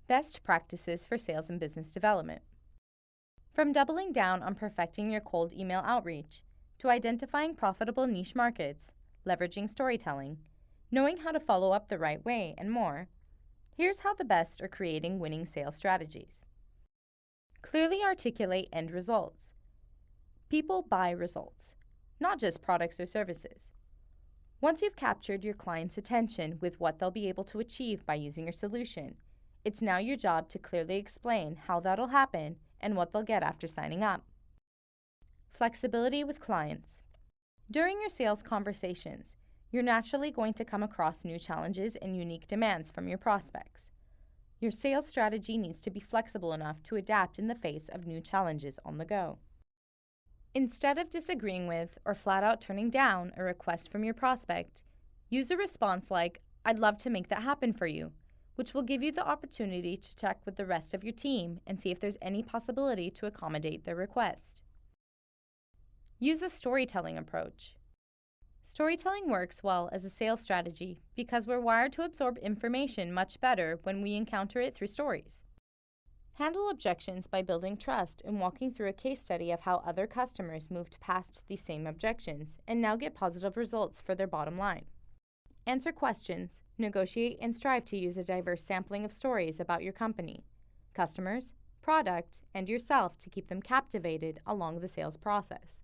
Best practices for sales and business development. From doubling down on perfecting your cold email outreach, to identifying profitable niche markets, leveraging storytelling, knowing how to follow up the right way, and more, here's how the best are creating winning sales strategies. Clearly articulate end results. People buy results, not just products or services. Once you've captured your client's attention with what they'll be able to achieve by using your solution, it's now your job to clearly explain how that'll happen and what they'll get after signing up. Flexibility with clients. During your sales conversations, you're naturally going to come across new challenges and unique demands from your prospects. Your sales strategy needs to be flexible enough to adapt in the face of new challenges on the go. Instead of disagreeing with or flat out turning down a request from your prospect, use a response like, "I'd love to make that happen for you," which will give you the opportunity to check with the rest of your team and see if there's any possibility to accommodate their request. Use a storytelling approach. Storytelling works well as a sales strategy because we're wired to absorb information much better when we encounter it through stories. Handle objections by building trust and walking through a case study of how other customers moved past these same objections and now get positive results for their bottom line. Answer questions, negotiate, and strive to use a diverse sampling of stories about your company, customers, product, and yourself to keep them captivated along the sales process.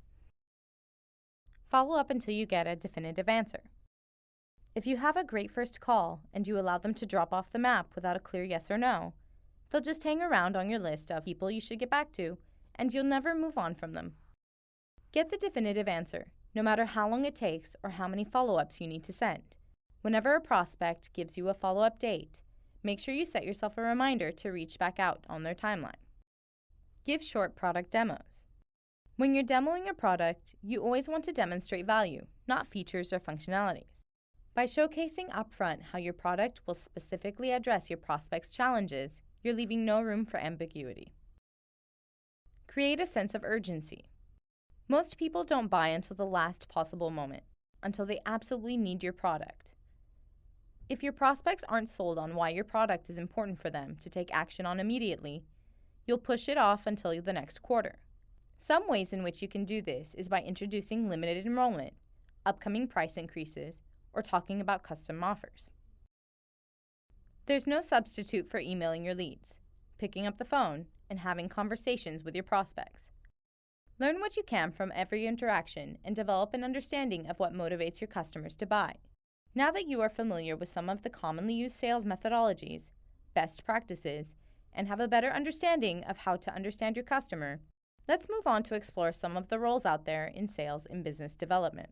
Follow up until you get a definitive answer. If you have a great first call and you allow them to drop off the map without a clear yes or no, they'll just hang around on your list of people you should get back to, and you'll never move on from them. Get the definitive answer, no matter how long it takes or how many follow-ups you need to send. Whenever a prospect gives you a follow-up date, make sure you set yourself a reminder to reach back out on their timeline. Give short product demos. When you're demoing a product, you always want to demonstrate value, not features or functionalities. By showcasing upfront how your product will specifically address your prospect's challenges, you're leaving no room for ambiguity. Create a sense of urgency. Most people don't buy until the last possible moment, until they absolutely need your product. If your prospects aren't sold on why your product is important for them to take action on immediately, you'll push it off until the next quarter. Some ways in which you can do this is by introducing limited enrollment, upcoming price increases, or talking about custom offers. There's no substitute for emailing your leads, picking up the phone, and having conversations with your prospects. Learn what you can from every interaction and develop an understanding of what motivates your customers to buy. Now that you are familiar with some of the commonly used sales methodologies, best practices, and have a better understanding of how to understand your customer, let's move on to explore some of the roles out there in sales and business development.